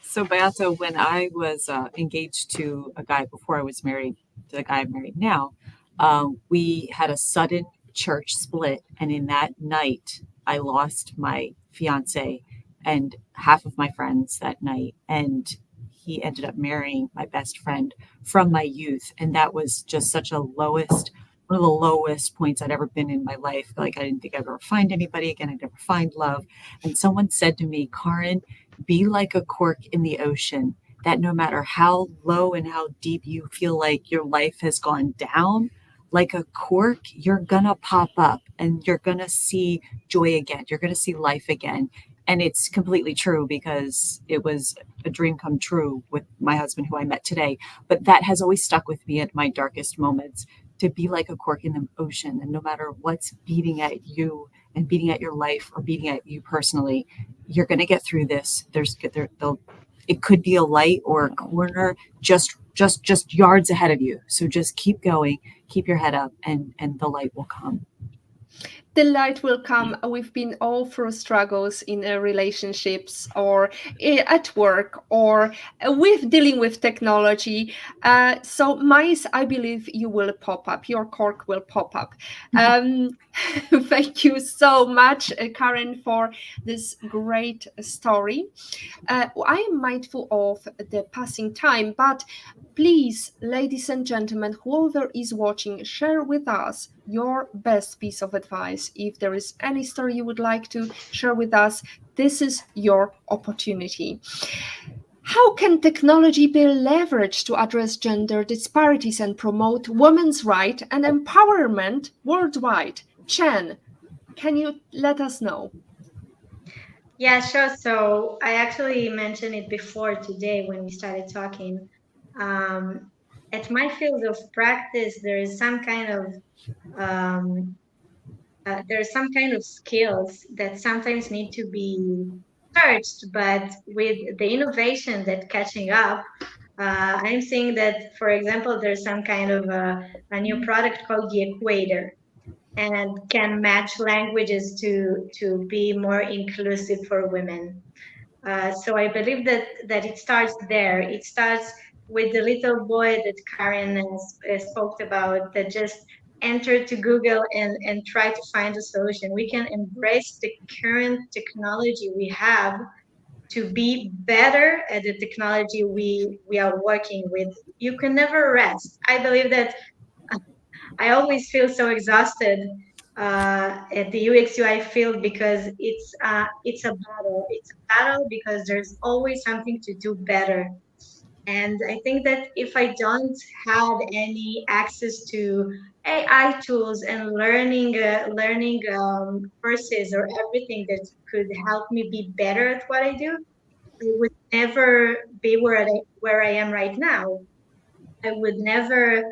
So, Beata, when I was engaged to a guy before I was married to the guy I'm married now, we had a sudden church split. And in that night, I lost my fiance and half of my friends that night. And he ended up marrying my best friend from my youth. And that was just such a one of the lowest points I'd ever been in my life. Like, I didn't think I'd ever find anybody again. I'd never find love. And someone said to me, Karin, be like a cork in the ocean, that no matter how low and how deep you feel like your life has gone down, like a cork, you're gonna pop up and you're gonna see joy again. You're gonna see life again. And it's completely true, because it was a dream come true with my husband, who I met today. But that has always stuck with me at my darkest moments, to be like a cork in the ocean. And no matter what's beating at you and beating at your life or beating at you personally, you're going to get through this. It could be a light or a corner just yards ahead of you. So just keep going, keep your head up, and the light will come. The light will come. We've been all through struggles in relationships, or at work, or with dealing with technology. So, Mais, I believe you will pop up. Your cork will pop up. Thank you so much, Karin, for this great story. I am mindful of the passing time, but please, ladies and gentlemen, whoever is watching, share with us your best piece of advice. If there is any story you would like to share with us, this is your opportunity. How can technology be leveraged to address gender disparities and promote women's rights and empowerment worldwide? Chen, can you let us know? Yeah, sure. So I actually mentioned it before today when we started talking. At my field of practice, there is some kind of there are some kind of skills that sometimes need to be searched, but with the innovation that catching up, I'm seeing that, for example, there's some kind of a new product called the Equator, and can match languages to be more inclusive for women. So I believe that it starts there. It starts with the little boy that Karen spoke about, that just entered to Google and try to find a solution. We can embrace the current technology we have to be better at the technology we are working with. You can never rest. I believe that I always feel so exhausted at the UX UI field, because it's a battle. It's a battle because there's always something to do better. And I think that if I don't have any access to AI tools and learning courses or everything that could help me be better at what I do, I would never be where I am right now. I would never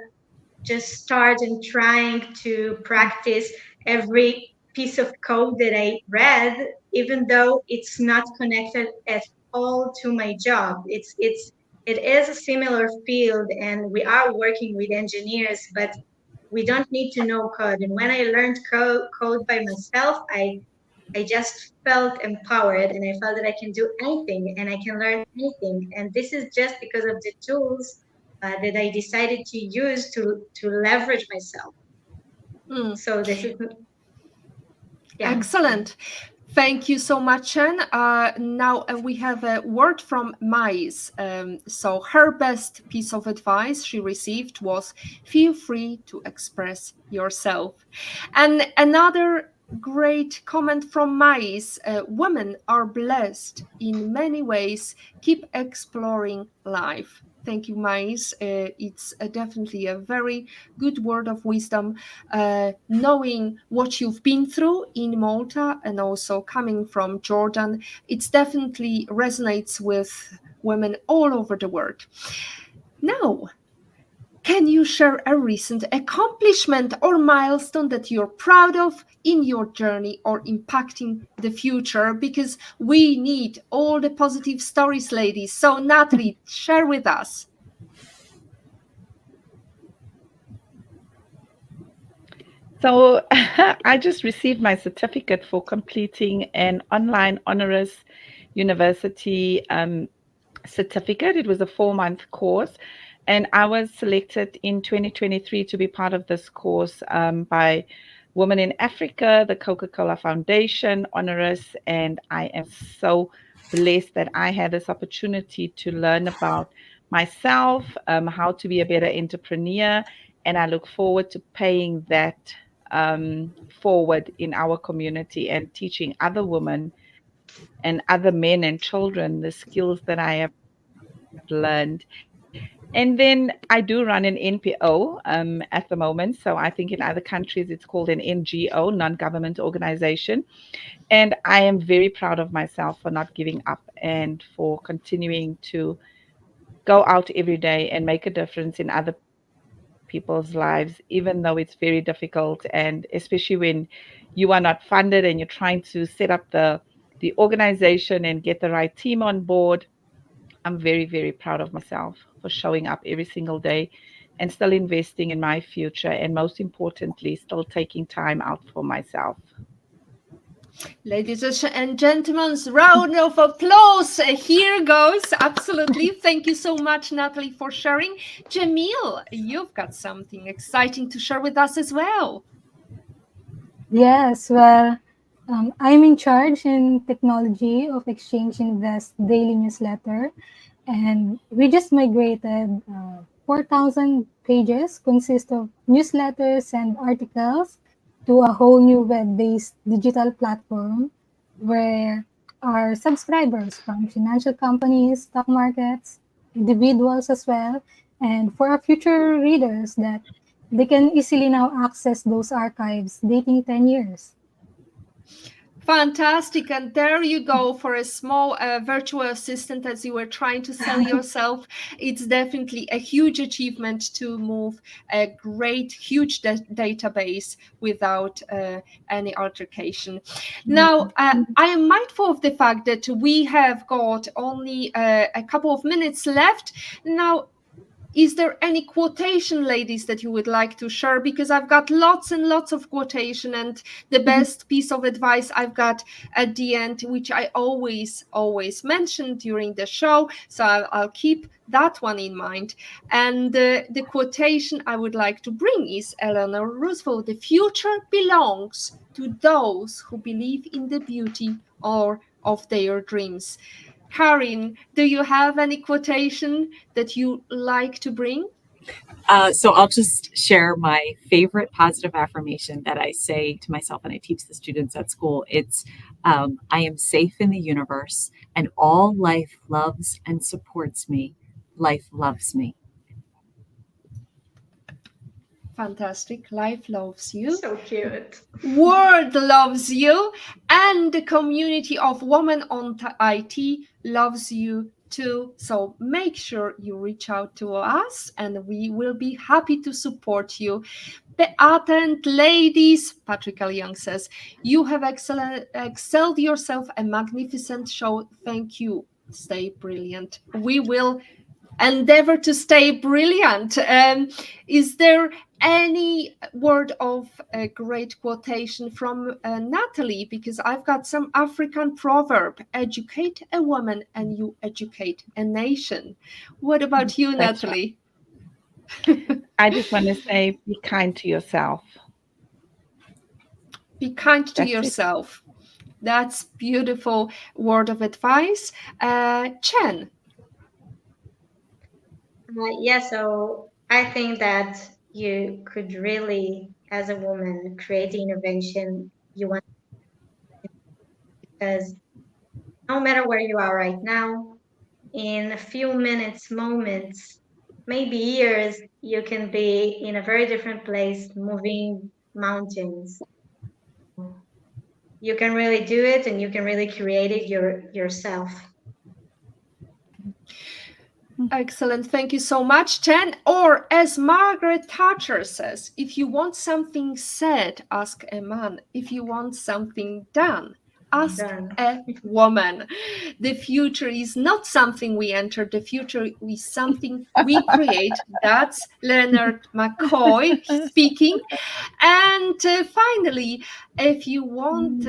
just start and trying to practice every piece of code that I read, even though it's not connected at all to my job. It is a similar field, and we are working with engineers, but we don't need to know code. And when I learned code by myself, I just felt empowered, and I felt that I can do anything and I can learn anything. And this is just because of the tools that I decided to use to leverage myself. So this is excellent. Thank you so much, Chen. Now we have a word from Mais. So her best piece of advice she received was, feel free to express yourself. And another great comment from Mais, women are blessed in many ways. Keep exploring life. Thank you, Mais. It's definitely a very good word of wisdom, knowing what you've been through in Malta and also coming from Jordan. It definitely resonates with women all over the world. Now, can you share a recent accomplishment or milestone that you're proud of in your journey or impacting the future? Because we need all the positive stories, ladies. So, Natalie, share with us. So I just received my certificate for completing an online honoris university certificate. It was a 4-month course. And I was selected in 2023 to be part of this course by Women in Africa, the Coca-Cola Foundation, Honoris, and I am so blessed that I had this opportunity to learn about myself, how to be a better entrepreneur, and I look forward to paying that forward in our community and teaching other women and other men and children the skills that I have learned. And then I do run an NPO at the moment. So I think in other countries it's called an NGO, non-government organization. And I am very proud of myself for not giving up and for continuing to go out every day and make a difference in other people's lives, even though it's very difficult. And especially when you are not funded and you're trying to set up the organization and get the right team on board. I'm very, very proud of myself for showing up every single day and still investing in my future, and most importantly, still taking time out for myself. Ladies and gentlemen, round of applause. Here goes. Absolutely. Thank you so much, Natalie, for sharing. Jemille, you've got something exciting to share with us as well. Yes, well, I'm in charge in technology of Exchange Invest daily newsletter, and we just migrated 4,000 pages consist of newsletters and articles to a whole new web-based digital platform where our subscribers from financial companies, stock markets, individuals as well, and for our future readers that they can easily now access those archives dating 10 years. Fantastic. And there you go for a small virtual assistant as you were trying to sell yourself. It's definitely a huge achievement to move a great, huge database without any altercation. Now, I am mindful of the fact that we have got only a couple of minutes left. Now, is there any quotation, ladies, that you would like to share? Because I've got lots and lots of quotation, and the best piece of advice I've got at the end, which I always mention during the show. So I'll keep that one in mind. And the quotation I would like to bring is Eleanor Roosevelt: "The future belongs to those who believe in the beauty of their dreams." Karin, do you have any quotation that you like to bring? So I'll just share my favorite positive affirmation that I say to myself and I teach the students at school. It's, I am safe in the universe and all life loves and supports me. Life loves me. Fantastic. Life loves you. So cute. World loves you. And the community of Women on IT loves you too. So make sure you reach out to us and we will be happy to support you. Beata and ladies, Patrick L. Young says, you have excelled yourself, a magnificent show. Thank you. Stay brilliant. We will endeavor to stay brilliant. Is there any word of a great quotation from Natalie? Because I've got some African proverb: educate a woman and you educate a nation. What about you, That's Natalie? Right. I just want to say, be kind to yourself. Be kind to That's yourself. That's beautiful word of advice. Chen. Yeah, so I think that you could really, as a woman, create the intervention you want, because no matter where you are right now, in a few minutes, moments, maybe years, you can be in a very different place, moving mountains. You can really do it, and you can really create it yourself. Excellent. Thank you so much, Chen. Or as Margaret Thatcher says, if you want something said, ask a man. If you want something done, ask a woman. The future is not something we enter. The future is something we create. That's Leonard McCoy speaking. And finally, if you want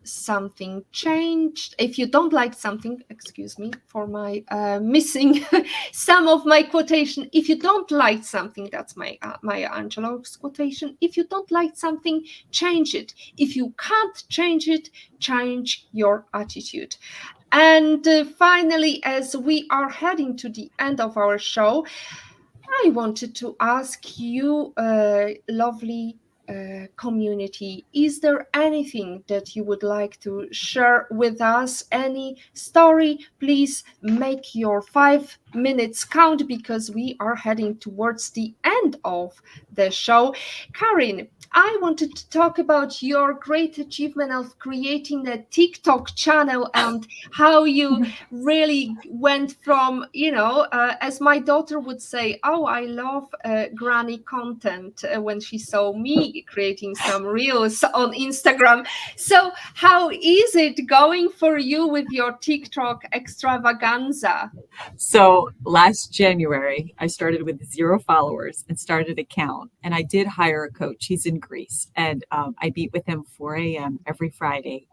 something changed, if you don't like something, excuse me for my missing some of my quotation, if you don't like something, that's my Maya Angelou's quotation: if you don't like something, change it. If you can't change it, change your attitude. And finally, as we are heading to the end of our show, I wanted to ask you, lovely community, is there anything that you would like to share with us? Any story? Please make your 5 minutes count, because we are heading towards the end of the show. Karin, I wanted to talk about your great achievement of creating a TikTok channel and how you really went from, as my daughter would say, oh, I love granny content, when she saw me creating some reels on Instagram. So how is it going for you with your TikTok extravaganza? So last January, I started with 0 followers and started an account. And I did hire a coach. He's in Greece. And I meet with him 4 a.m. every Friday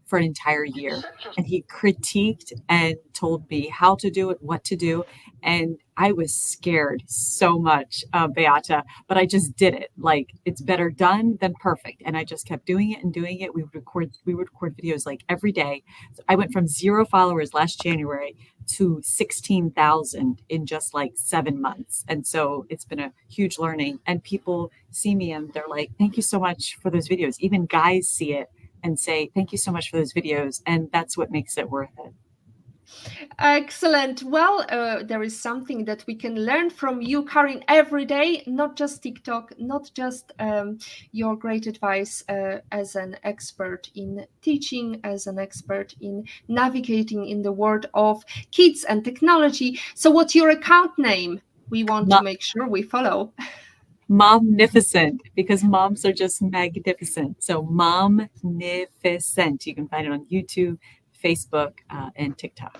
for an entire year. And he critiqued and told me how to do it, what to do. And I was scared so much, Beata, but I just did it. Like, it's better done than perfect. And I just kept doing it and doing it. We would record videos like every day. So I went from 0 followers last January to 16,000 in just like 7 months. And so it's been a huge learning. And people see me and they're like, thank you so much for those videos. Even guys see it and say, thank you so much for those videos. And that's what makes it worth it. Excellent. Well, there is something that we can learn from you, Karin, every day, not just TikTok, not just your great advice as an expert in teaching, as an expert in navigating in the world of kids and technology. So what's your account name? We want to make sure we follow. Momnificent, because moms are just magnificent. So Momnificent. You can find it on YouTube, Facebook, and TikTok.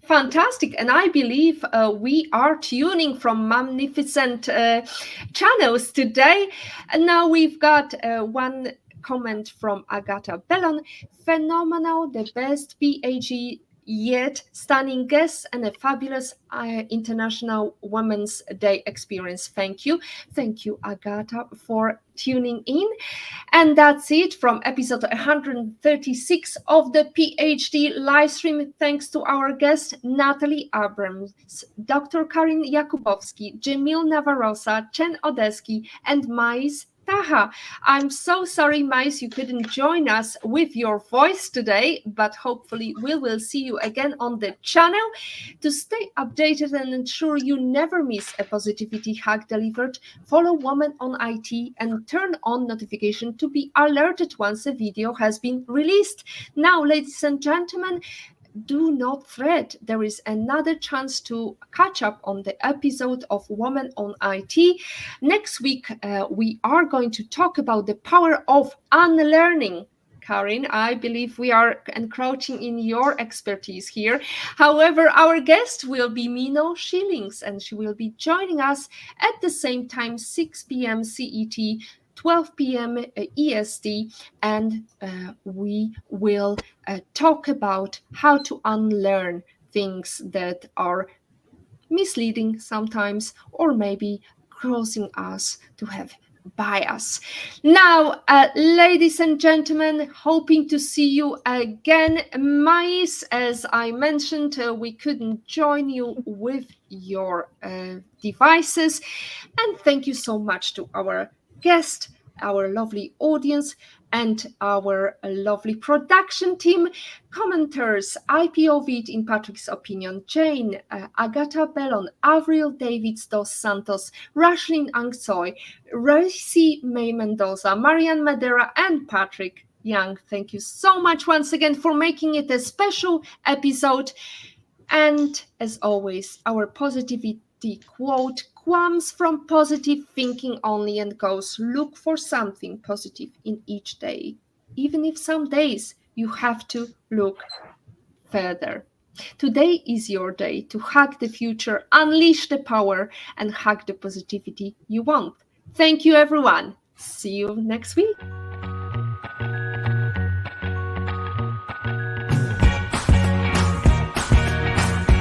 Fantastic. And I believe we are tuning from magnificent channels today. And now we've got one comment from Agata Bellon. Phenomenal, the best PhD yet, stunning guests, and a fabulous International Women's Day experience. Thank you. Thank you, Agata, for tuning in. And that's it from episode 136 of the PhD live stream. Thanks to our guest, Natalie Abrahams, Dr. Karin Jakubowski, Jemille Navarosa, Chen Odesky, and Mais Taha. I'm so sorry, Mais, you couldn't join us with your voice today, but hopefully we will see you again on the channel. To stay updated and ensure you never miss a positivity hack delivered, follow Women on IT and turn on notification to be alerted once a video has been released. Now, ladies and gentlemen, do not fret. There is another chance to catch up on the episode of Women on IT. Next week, we are going to talk about the power of unlearning. Karin, I believe we are encroaching in your expertise here. However, our guest will be Mino Schillings, and she will be joining us at the same time, 6 p.m. CET, 12 p.m. EST, and we will talk about how to unlearn things that are misleading sometimes, or maybe causing us to have bias. Now, ladies and gentlemen, hoping to see you again. Mais, as I mentioned, we couldn't join you with your devices. And thank you so much to our guest, our lovely audience, and our lovely production team. Commenters, IPOV in Patrick's opinion, Jane, Agata Bellon, Avril Davids dos Santos, Rashlyn Angsoy, Rosie May Mendoza, Marianne Madera, and Patrick Young. Thank you so much once again for making it a special episode. And as always, our positivity quote comes from positive thinking only and goes, look for something positive in each day, even if some days you have to look further. Today is your day to hack the future, unleash the power, and hack the positivity you want. Thank you, everyone. See you next week.